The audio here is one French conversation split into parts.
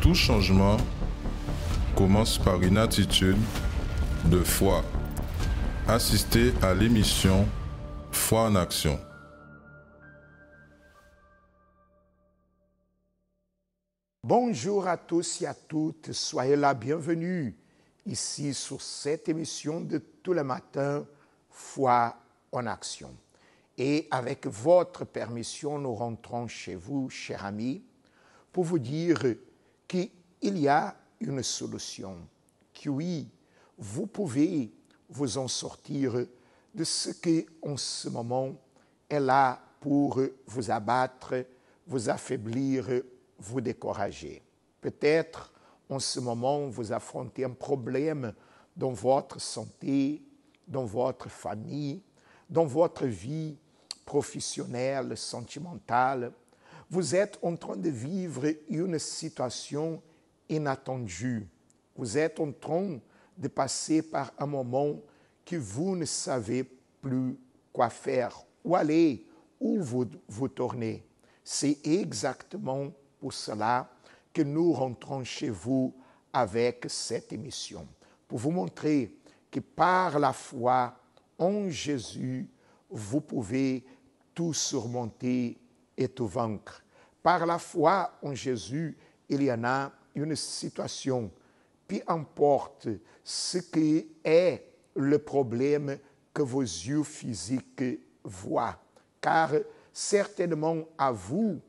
Tout changement commence par une attitude de foi. Assistez à l'émission Foi en action. Bonjour à tous et à toutes, soyez la bienvenue ici sur cette émission de tous les matins, Foi en action. Et avec votre permission, nous rentrons chez vous, chers amis, pour vous dire qu'il y a une solution, que oui, vous pouvez vous en sortir de ce qui, en ce moment, est là pour vous abattre, vous affaiblir, vous décourager. Peut-être, en ce moment, vous affrontez un problème dans votre santé, dans votre famille, dans votre vie professionnelle, sentimentale. Vous êtes en train de vivre une situation inattendue. Vous êtes en train de passer par un moment que vous ne savez plus quoi faire, où aller, où vous tourner. C'est exactement pour cela que nous rentrons chez vous avec cette émission, pour vous montrer que par la foi en Jésus, vous pouvez tout surmonter et tout vaincre. Par la foi en Jésus, il y en a une situation, peu importe ce qui est le problème que vos yeux physiques voient, car certainement à vous,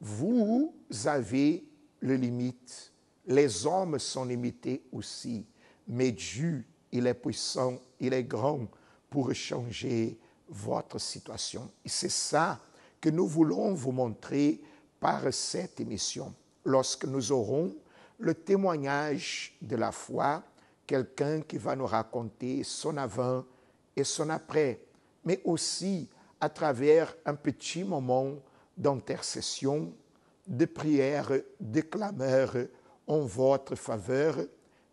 vous avez les limites. Les hommes sont limités aussi, mais Dieu, il est puissant, il est grand pour changer votre situation. Et c'est ça que nous voulons vous montrer par cette émission. Lorsque nous aurons le témoignage de la foi, quelqu'un qui va nous raconter son avant et son après, mais aussi à travers un petit moment d'intercession, de prière, de clameur en votre faveur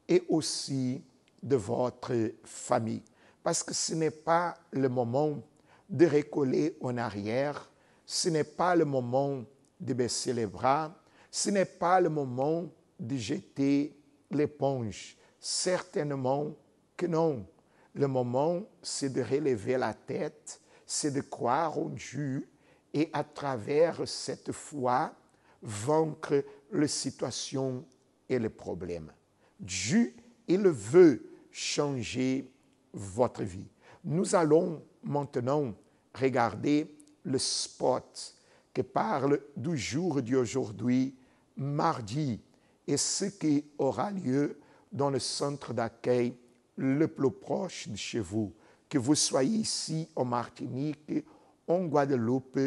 et aussi de votre famille. Parce que ce n'est pas le moment de recoller en arrière, ce n'est pas le moment de baisser les bras, ce n'est pas le moment de jeter l'éponge. Certainement que non. Le moment, c'est de relever la tête, c'est de croire en Dieu et à travers cette foi, vaincre les situations et les problèmes. Dieu, il veut changer votre vie. Nous allons maintenant regarder le spot qui parle du jour d'aujourd'hui, mardi, et ce qui aura lieu dans le centre d'accueil le plus proche de chez vous, que vous soyez ici en Martinique, en Guadeloupe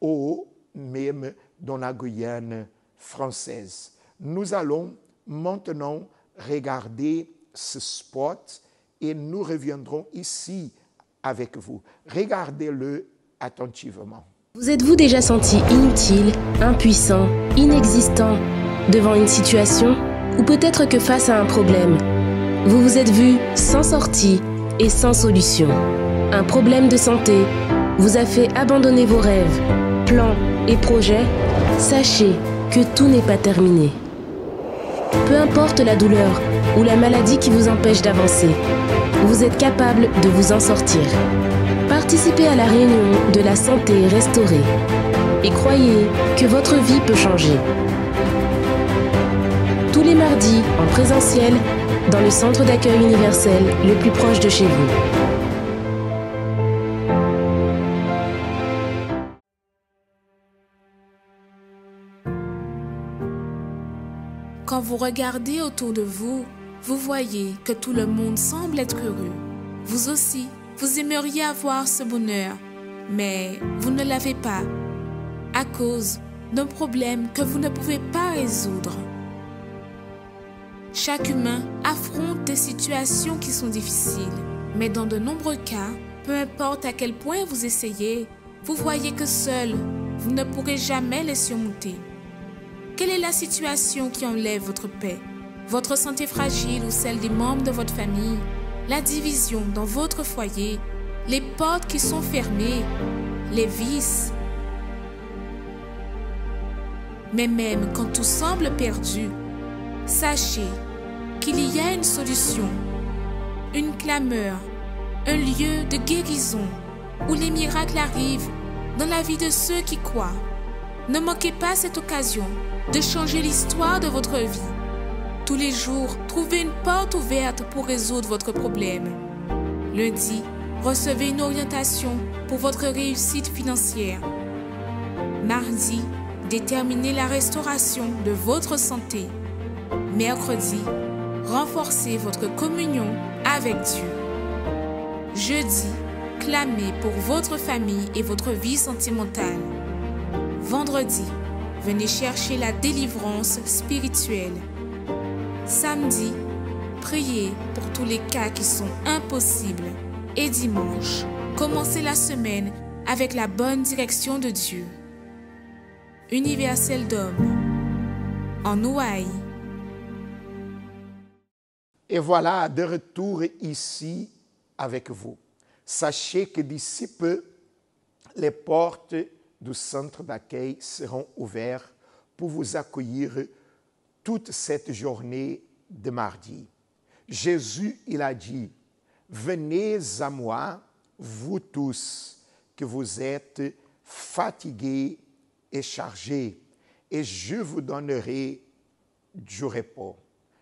ou même dans la Guyane française. Nous allons maintenant regarder ce spot et nous reviendrons ici avec vous. Regardez-le attentivement. Vous êtes-vous déjà senti inutile, impuissant, inexistant devant une situation ou peut-être que face à un problème, vous vous êtes vu sans sortie et sans solution. Un problème de santé vous a fait abandonner vos rêves, plans et projets. Sachez que tout n'est pas terminé. Peu importe la douleur ou la maladie qui vous empêche d'avancer, vous êtes capable de vous en sortir. Participez à la réunion de la santé restaurée et croyez que votre vie peut changer. Tous les mardis en présentiel dans le centre d'accueil universel le plus proche de chez vous. Quand vous regardez autour de vous, vous voyez que tout le monde semble être heureux. Vous aussi, vous aimeriez avoir ce bonheur, mais vous ne l'avez pas à cause d'un problème que vous ne pouvez pas résoudre. Chaque humain affronte des situations qui sont difficiles, mais dans de nombreux cas, peu importe à quel point vous essayez, vous voyez que seul, vous ne pourrez jamais les surmonter. Quelle est la situation qui enlève votre paix? Votre santé fragile ou celle des membres de votre famille? La division dans votre foyer? Les portes qui sont fermées? Les vices? Mais même quand tout semble perdu, Sachez qu'il y a une solution, une clameur, un lieu de guérison où les miracles arrivent dans la vie de ceux qui croient. Ne manquez pas cette occasion de changer l'histoire de votre vie. Tous les jours, trouvez une porte ouverte pour résoudre votre problème. Lundi, recevez une orientation pour votre réussite financière. Mardi, déterminez la restauration de votre santé. Mercredi, renforcez votre communion avec Dieu. Jeudi, clamez pour votre famille et votre vie sentimentale. Vendredi, venez chercher la délivrance spirituelle. Samedi, priez pour tous les cas qui sont impossibles. Et dimanche, commencez la semaine avec la bonne direction de Dieu. Universel d'Homme, en Ouaille. Et voilà, de retour ici avec vous. Sachez que d'ici peu, les portes du centre d'accueil seront ouvertes pour vous accueillir toute cette journée de mardi. Jésus, il a dit, « Venez à moi, vous tous, que vous êtes fatigués et chargés, et je vous donnerai du repos. »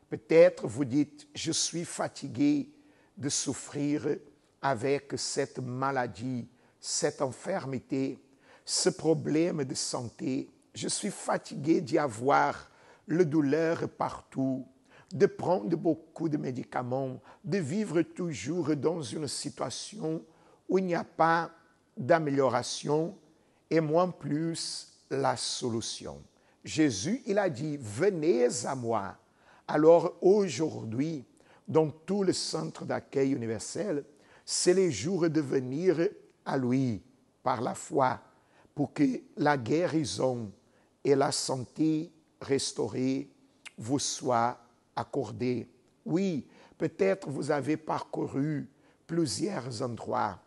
Peut-être vous dites, « Je suis fatigué de souffrir avec cette maladie, cette infirmité, ce problème de santé. Je suis fatigué d'y avoir le douleur partout, de prendre beaucoup de médicaments, de vivre toujours dans une situation où il n'y a pas d'amélioration et moins plus la solution. » Jésus, il a dit, « Venez à moi. » Alors aujourd'hui, dans tout le centre d'accueil universel, c'est le jour de venir à lui par la foi pour que la guérison et la santé restaurée vous soient accordées. Oui, peut-être vous avez parcouru plusieurs endroits,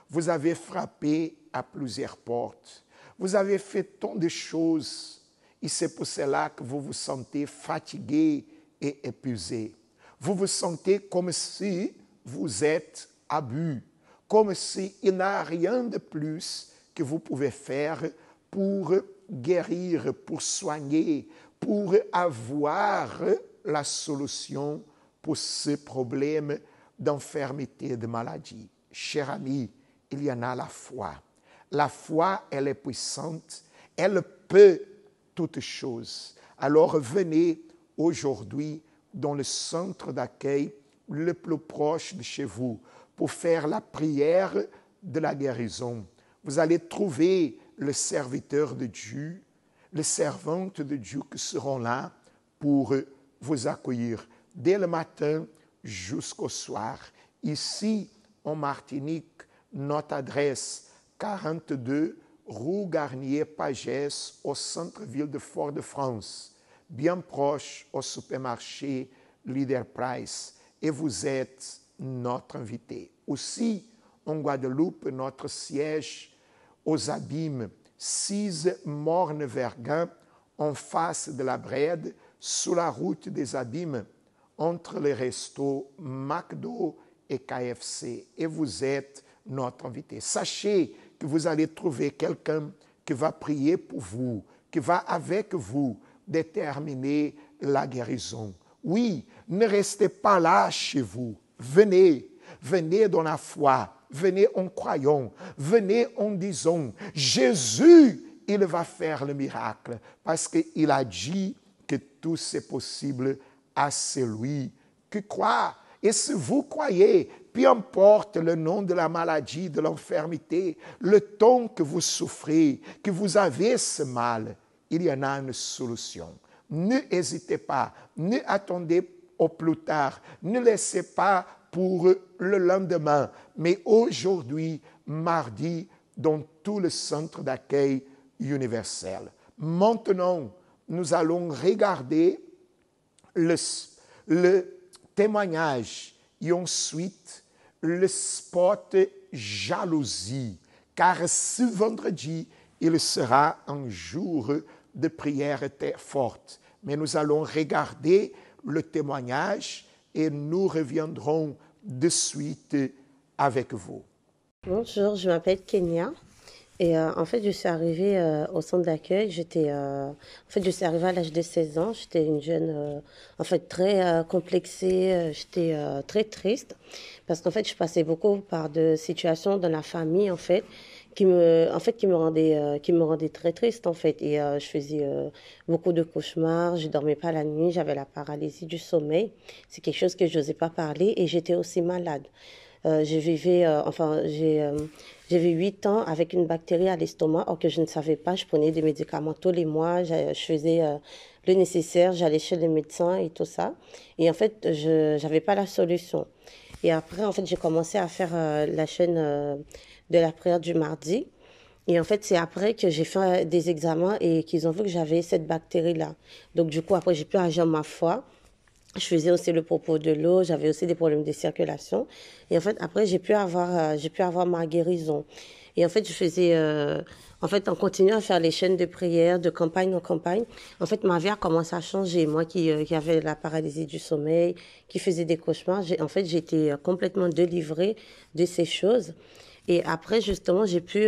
vous avez frappé à plusieurs portes, vous avez fait tant de choses et c'est pour cela que vous vous sentez fatigué et épuisé. Vous vous sentez comme si vous êtes à but, comme s'il n'y a rien de plus que vous pouvez faire pour guérir, pour soigner, pour avoir la solution pour ce problème d'infirmité, de maladie. Cher ami, il y en a la foi. La foi, elle est puissante, elle peut toutes choses. Alors venez aujourd'hui dans le centre d'accueil le plus proche de chez vous pour faire la prière de la guérison. Vous allez trouver le serviteur de Dieu, les servantes de Dieu qui seront là pour vous accueillir dès le matin jusqu'au soir. Ici, en Martinique, notre adresse 42 rue Garnier-Pagès au centre-ville de Fort-de-France, bien proche au supermarché Leader Price. Et vous êtes notre invité. Aussi, en Guadeloupe, notre siège aux Abîmes, 6 Morne-Vergin, en face de la Brède, sur la route des Abîmes, entre les restos McDo et KFC. Et vous êtes notre invité. Sachez que vous allez trouver quelqu'un qui va prier pour vous, qui va avec vous déterminer la guérison. Oui, ne restez pas là chez vous. Venez, venez dans la foi, venez en croyant, venez en disant, Jésus, il va faire le miracle, parce qu'il a dit que tout c'est possible à celui qui croit. Et si vous croyez, peu importe le nom de la maladie, de l'infirmité, le temps que vous souffrez, que vous avez ce mal, il y en a une solution. Ne hésitez pas, ne attendez au plus tard, ne laissez pas pour le lendemain, mais aujourd'hui, mardi, dans tout le centre d'accueil universel. Maintenant, nous allons regarder le témoignage et ensuite le spot jalousie, car ce vendredi, il sera un jour de prière forte. Mais nous allons regarder le témoignage et nous reviendrons de suite avec vous. Bonjour, je m'appelle Kenya. Et en fait, je suis arrivée au centre d'accueil. Je suis arrivée à l'âge de 16 ans. J'étais une jeune, très complexée. J'étais très triste parce qu'en fait, je passais beaucoup par de situations dans la famille, en fait, qui me rendaient très triste, en fait. Et je faisais beaucoup de cauchemars. Je dormais pas la nuit. J'avais la paralysie du sommeil. C'est quelque chose que je n'osais pas parler. Et j'étais aussi malade. J'avais 8 ans avec une bactérie à l'estomac, or que je ne savais pas. Je prenais des médicaments tous les mois, je faisais le nécessaire, j'allais chez les médecins et tout ça. Et en fait, je n'avais pas la solution. Et après, en fait, j'ai commencé à faire la chaîne de la prière du mardi. Et en fait, c'est après que j'ai fait des examens et qu'ils ont vu que j'avais cette bactérie-là. Donc, du coup, après, j'ai pu agir ma foi. Je faisais aussi le propos de l'eau, j'avais aussi des problèmes de circulation. Et en fait, après, j'ai pu avoir ma guérison. Et en fait, en continuant à faire les chaînes de prière, de campagne en campagne, en fait, ma vie a commencé à changer. Moi qui avait la paralysie du sommeil, qui faisait des cauchemars, j'ai été complètement délivrée de ces choses. Et après, justement, j'ai pu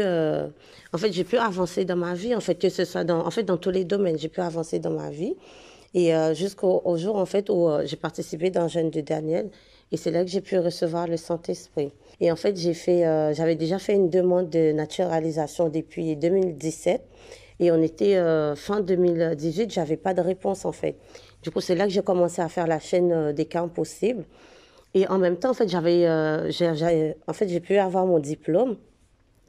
avancer dans ma vie, en fait, que ce soit dans tous les domaines, j'ai pu avancer dans ma vie. Et jusqu'au jour, en fait, où j'ai participé dans Jeûne de Daniel. Et c'est là que j'ai pu recevoir le Saint-Esprit. Et en fait, j'avais déjà fait une demande de naturalisation depuis 2017. Et on était fin 2018, j'avais pas de réponse, en fait. Du coup, c'est là que j'ai commencé à faire la chaîne des cas impossibles. Et en même temps, en fait, j'ai pu avoir mon diplôme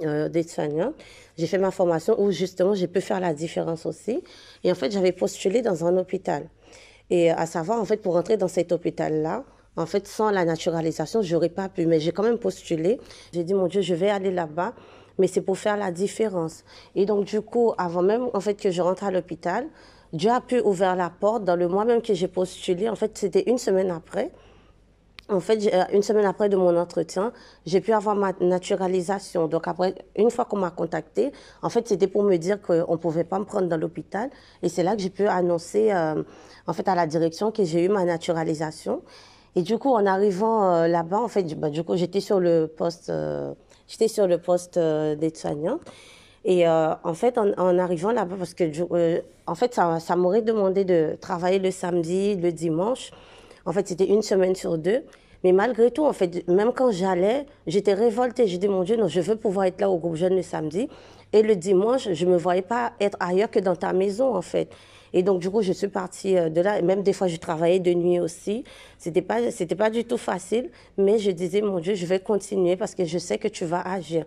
d'aide-soignante. J'ai fait ma formation où justement j'ai pu faire la différence aussi. Et en fait, j'avais postulé dans un hôpital. Et à savoir, en fait, pour entrer dans cet hôpital-là, en fait, sans la naturalisation, j'aurais pas pu. Mais j'ai quand même postulé. J'ai dit, mon Dieu, je vais aller là-bas, mais c'est pour faire la différence. Et donc, du coup, avant même, en fait, que je rentre à l'hôpital, Dieu a pu ouvrir la porte. Dans le mois même que j'ai postulé, en fait, c'était une semaine après. En fait, une semaine après de mon entretien, j'ai pu avoir ma naturalisation. Donc après, une fois qu'on m'a contactée, en fait, c'était pour me dire qu'on ne pouvait pas me prendre dans l'hôpital. Et c'est là que j'ai pu annoncer, en fait, à la direction que j'ai eu ma naturalisation. Et du coup, en arrivant là-bas, en fait, du coup, j'étais sur le poste d'aide-soignante. Et en fait, en arrivant là-bas, parce que en fait, ça m'aurait demandé de travailler le samedi, le dimanche. En fait, c'était une semaine sur 2. Mais malgré tout, en fait, même quand j'allais, j'étais révoltée. J'ai dit, mon Dieu, non, je veux pouvoir être là au groupe jeune le samedi. Et le dimanche, je ne me voyais pas être ailleurs que dans ta maison, en fait. Et donc, du coup, je suis partie de là. Même des fois, je travaillais de nuit aussi. C'était pas du tout facile. Mais je disais, mon Dieu, je vais continuer parce que je sais que tu vas agir.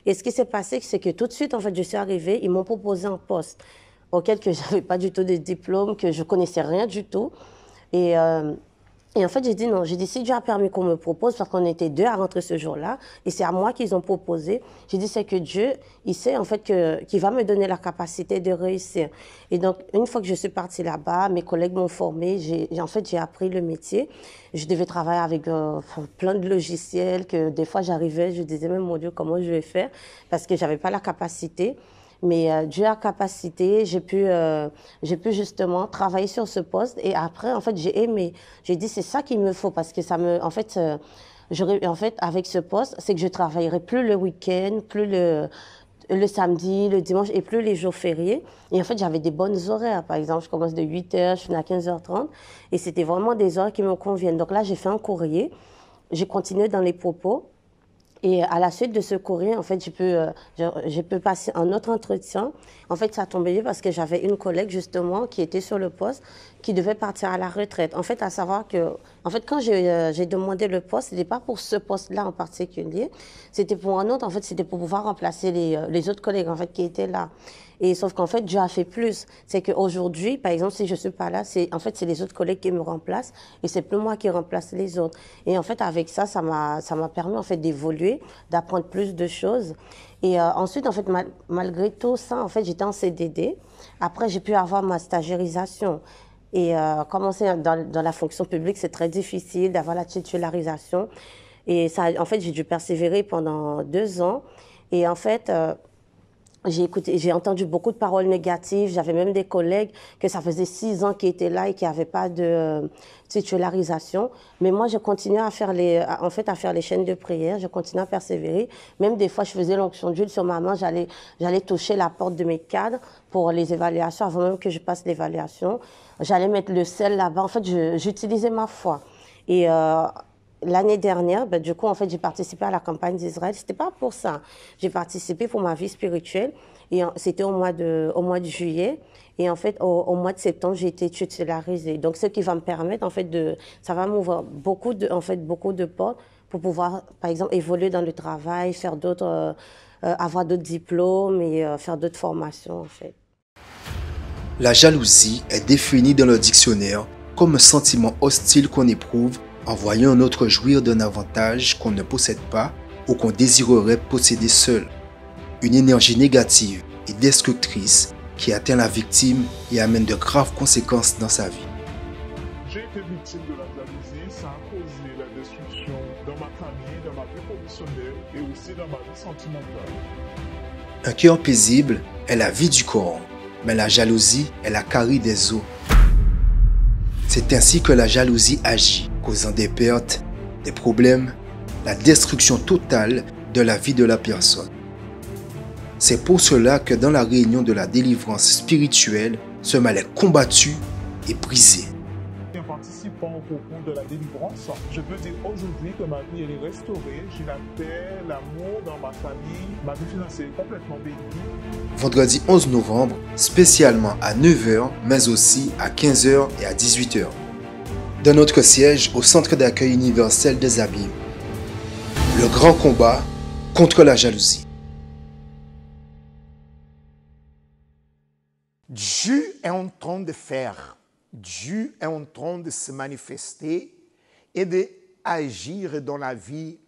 Et ce qui s'est passé, c'est que tout de suite, en fait, je suis arrivée. Ils m'ont proposé un poste auquel que je n'avais pas du tout de diplôme, que je ne connaissais rien du tout. Et en fait, j'ai dit non. J'ai dit, si Dieu a permis qu'on me propose, parce qu'on était 2 à rentrer ce jour-là, et c'est à moi qu'ils ont proposé, j'ai dit, c'est que Dieu, il sait en fait qu'il va me donner la capacité de réussir. Et donc, une fois que je suis partie là-bas, mes collègues m'ont formée, j'ai appris le métier. Je devais travailler avec plein de logiciels que des fois j'arrivais, je disais même, mon Dieu, comment je vais faire? Parce que j'avais pas la capacité. Mais Dieu a capacité, j'ai pu justement travailler sur ce poste. Et après, en fait, j'ai aimé. J'ai dit, c'est ça qu'il me faut parce que en fait, avec ce poste, c'est que je travaillerai plus le week-end, plus le samedi, le dimanche et plus les jours fériés. Et en fait, j'avais des bonnes horaires. Par exemple, je commence de 8h, je finis à 15h30. Et c'était vraiment des heures qui me conviennent. Donc là, j'ai fait un courrier. J'ai continué dans les propos. Et à la suite de ce courrier, en fait, je peux passer un autre entretien. En fait, ça tombait bien parce que j'avais une collègue, justement, qui était sur le poste, qui devait partir à la retraite. En fait, à savoir que, en fait, quand j'ai demandé le poste, c'était pas pour ce poste-là en particulier. C'était pour un autre. En fait, c'était pour pouvoir remplacer les autres collègues, en fait, qui étaient là. Et sauf qu'en fait, Dieu a fait plus. C'est qu'aujourd'hui, par exemple, si je suis pas là, c'est les autres collègues qui me remplacent et c'est plus moi qui remplace les autres. Et en fait, avec ça, ça m'a permis, en fait, d'évoluer, d'apprendre plus de choses. Et ensuite, en fait, malgré tout ça, en fait, j'étais en CDD. Après, j'ai pu avoir ma stagiarisation. Et commencer dans la fonction publique, c'est très difficile d'avoir la titularisation. Et ça, en fait, j'ai dû persévérer pendant 2 ans. Et en fait, j'ai entendu beaucoup de paroles négatives. J'avais même des collègues que ça faisait 6 ans qu'ils étaient là et qui n'avaient pas de titularisation. Mais moi, je continuais à faire à faire les chaînes de prière. Je continuais à persévérer. Même des fois, je faisais l'onction d'huile sur ma main. J'allais toucher la porte de mes cadres pour les évaluations avant même que je passe l'évaluation. J'allais mettre le sel là-bas. En fait, j'utilisais ma foi. Et l'année dernière, du coup, en fait, j'ai participé à la campagne d'Israël. C'était pas pour ça. J'ai participé pour ma vie spirituelle. Et c'était au mois de juillet. Et en fait, au mois de septembre, j'ai été titularisée. Donc, ce qui va me permettre, en fait, ça va m'ouvrir beaucoup de portes pour pouvoir, par exemple, évoluer dans le travail, faire avoir d'autres diplômes et faire d'autres formations, en fait. La jalousie est définie dans le dictionnaire comme un sentiment hostile qu'on éprouve en voyant un autre jouir d'un avantage qu'on ne possède pas ou qu'on désirerait posséder seul. Une énergie négative et destructrice qui atteint la victime et amène de graves conséquences dans sa vie. J'ai été victime de la jalousie, ça a causé la destruction dans ma famille, dans ma vie professionnelle et aussi dans ma vie sentimentale. Un cœur paisible est la vie du corps, mais la jalousie est la carie des os. C'est ainsi que la jalousie agit, causant des pertes, des problèmes, la destruction totale de la vie de la personne. C'est pour cela que dans la réunion de la délivrance spirituelle, ce mal est combattu et brisé. En participant au concours de la délivrance, je peux dire aujourd'hui que ma vie est restaurée, j'ai la paix, l'amour dans ma famille, ma vie financière est complètement bénie. Vendredi 11 novembre, spécialement à 9h, mais aussi à 15h et à 18h. Dans notre siège au Centre d'accueil universel des Abîmes. Le grand combat contre la jalousie. Dieu est en train de faire, Dieu est en train de se manifester et d'agir dans la vie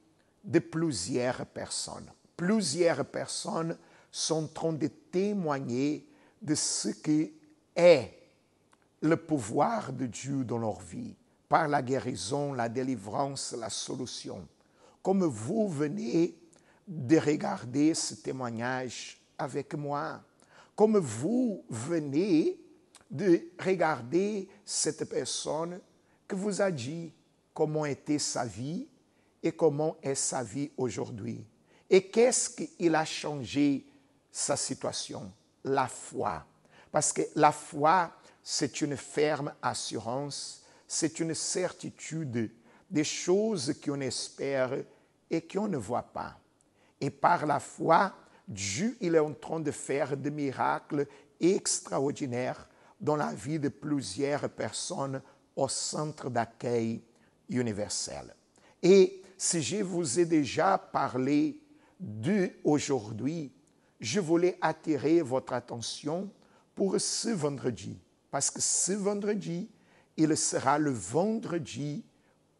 de plusieurs personnes. Plusieurs personnes sont en train de témoigner de ce que est le pouvoir de Dieu dans leur vie, par la guérison, la délivrance, la solution. Comme vous venez de regarder ce témoignage avec moi, comme vous venez de regarder cette personne que vous a dit comment était sa vie et comment est sa vie aujourd'hui. Et qu'est-ce qu'il a changé sa situation? La foi. Parce que la foi, c'est une ferme assurance, c'est une certitude des choses qu'on espère et qu'on ne voit pas. Et par la foi, Dieu il est en train de faire des miracles extraordinaires dans la vie de plusieurs personnes au centre d'accueil universel. Et si je vous ai déjà parlé d'aujourd'hui, je voulais attirer votre attention pour ce vendredi. Parce que ce vendredi, il sera le vendredi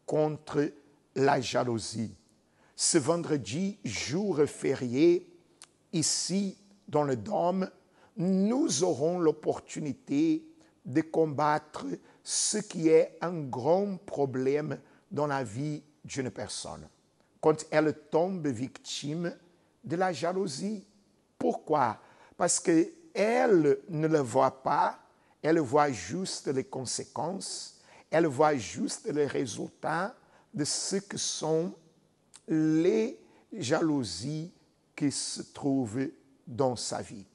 contre la jalousie. Ce vendredi, jour férié, ici, dans le Dôme, nous aurons l'opportunité de combattre ce qui est un grand problème dans la vie d'une personne. Quand elle tombe victime de la jalousie. Pourquoi? Parce qu'elle ne le voit pas, elle voit juste les conséquences, elle voit juste les résultats de ce que sont les jalousies qui se trouvent dans sa vie.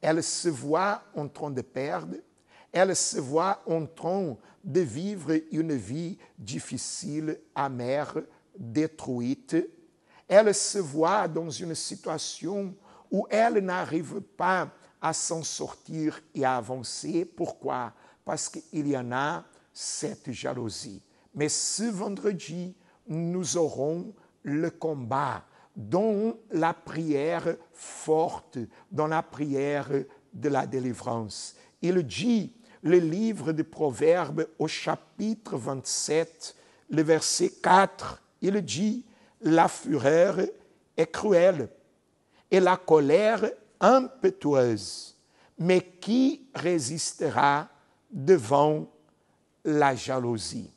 Elle se voit en train de perdre, elle se voit en train de vivre une vie difficile, amère, détruite. Elle se voit dans une situation où elle n'arrive pas à s'en sortir et à avancer. Pourquoi? Parce qu'il y en a cette jalousie. Mais ce vendredi, nous aurons le combat dans la prière forte, dans la prière de la délivrance. Il dit, le livre des Proverbes au chapitre 27, le verset 4, il dit, la fureur est cruelle et la colère impétueuse, mais qui résistera devant la jalousie?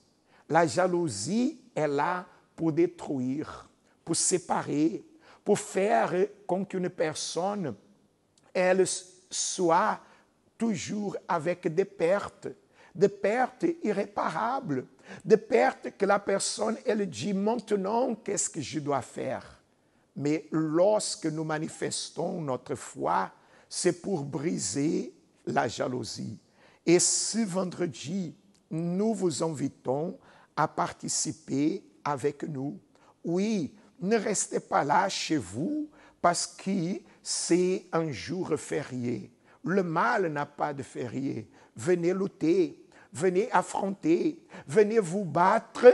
La jalousie est là pour détruire, pour séparer, pour faire con qu'une personne elle soit toujours avec des pertes irréparables, des pertes que la personne, elle dit maintenant, qu'est-ce que je dois faire? Mais lorsque nous manifestons notre foi, c'est pour briser la jalousie. Et ce vendredi, nous vous invitons à participer avec nous. Oui, ne restez pas là chez vous parce que c'est un jour férié. Le mal n'a pas de férié. Venez lutter, venez affronter, venez vous battre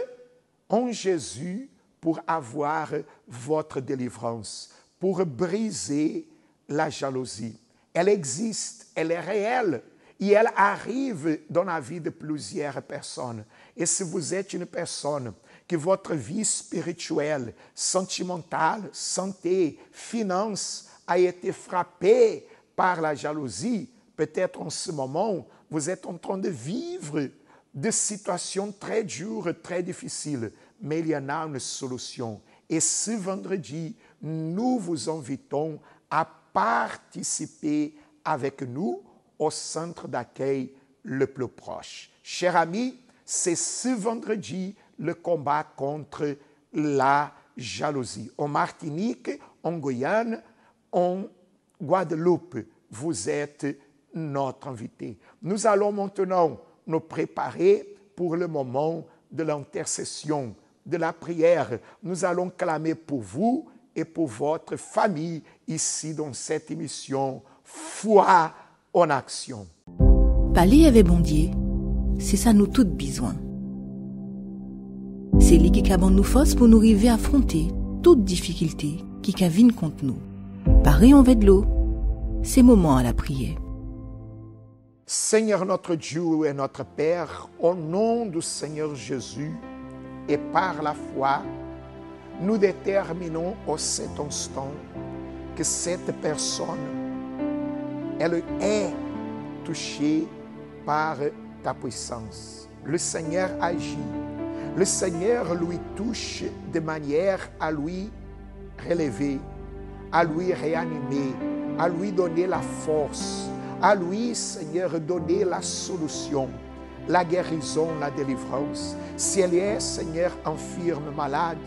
en Jésus pour avoir votre délivrance, pour briser la jalousie. Elle existe, elle est réelle et elle arrive dans la vie de plusieurs personnes. Et si vous êtes une personne que votre vie spirituelle, sentimentale, santé, finances a été frappée par la jalousie, peut-être en ce moment, vous êtes en train de vivre des situations très dures, très difficiles, mais il y en a une solution. Et ce vendredi, nous vous invitons à participer avec nous au centre d'accueil le plus proche. Chers amis, c'est ce vendredi le combat contre la jalousie. En Martinique, en Guyane, en Guadeloupe, vous êtes notre invité. Nous allons maintenant nous préparer pour le moment de l'intercession, de la prière. Nous allons clamer pour vous et pour votre famille ici dans cette émission Foi en action. Parler avec bon Dieu, c'est ça nous toutes besoin. C'est lui qui a nous force pour nous arriver à affronter toute difficulté qui viennent contre nous. Pareil en de l'eau, c'est moment à la prière. Seigneur notre Dieu et notre Père, au nom du Seigneur Jésus et par la foi, nous déterminons au cet instant que cette personne, elle est touchée par ta puissance. Le Seigneur agit. Le Seigneur lui touche de manière à lui relever, à lui réanimer, à lui donner la force, à lui, Seigneur, donner la solution, la guérison, la délivrance. Si elle est, Seigneur, infirme, malade,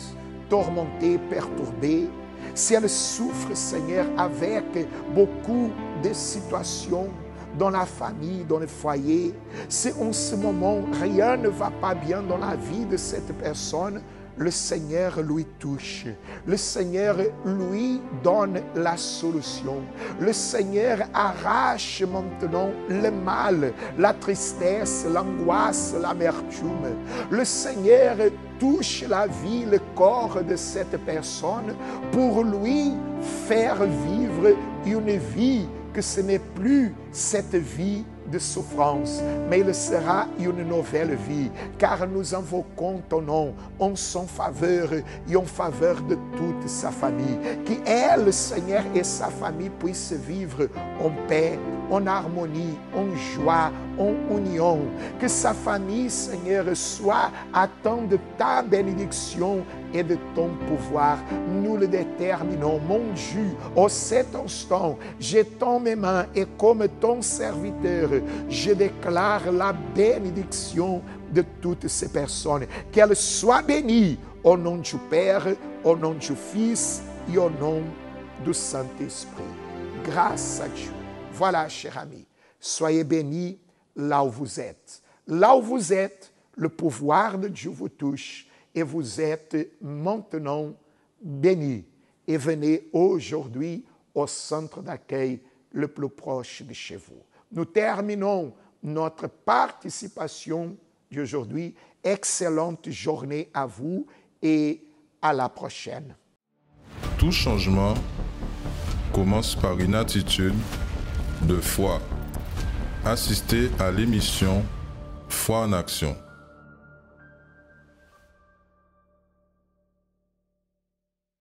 tourmentée, perturbée, si elle souffre, Seigneur, avec beaucoup de situations dans la famille, dans le foyer, si en ce moment rien ne va pas bien dans la vie de cette personne, le Seigneur lui touche. Le Seigneur lui donne la solution. Le Seigneur arrache maintenant le mal, la tristesse, l'angoisse, l'amertume. Le Seigneur touche la vie, le corps de cette personne pour lui faire vivre une vie que ce n'est plus cette vie de souffrance, mais il sera une nouvelle vie, car nous invoquons ton nom en son faveur et en faveur de toute sa famille. Qu'elle, Seigneur, et sa famille puissent vivre en paix, en harmonie, en joie, en union. Que sa famille, Seigneur, soit atteinte de ta bénédiction et de ton pouvoir. Nous le déterminons, mon Dieu, au cet instant, j'étends mes mains et comme ton serviteur, je déclare la bénédiction de toutes ces personnes. Qu'elles soient bénies au nom du Père, au nom du Fils et au nom du Saint-Esprit. Grâce à Dieu. Voilà, chers amis, soyez bénis là où vous êtes. Là où vous êtes, le pouvoir de Dieu vous touche et vous êtes maintenant bénis. Et venez aujourd'hui au centre d'accueil le plus proche de chez vous. Nous terminons notre participation d'aujourd'hui. Excellente journée à vous et à la prochaine. Tout changement commence par une attitude de foi. Assistez à l'émission Foi en action.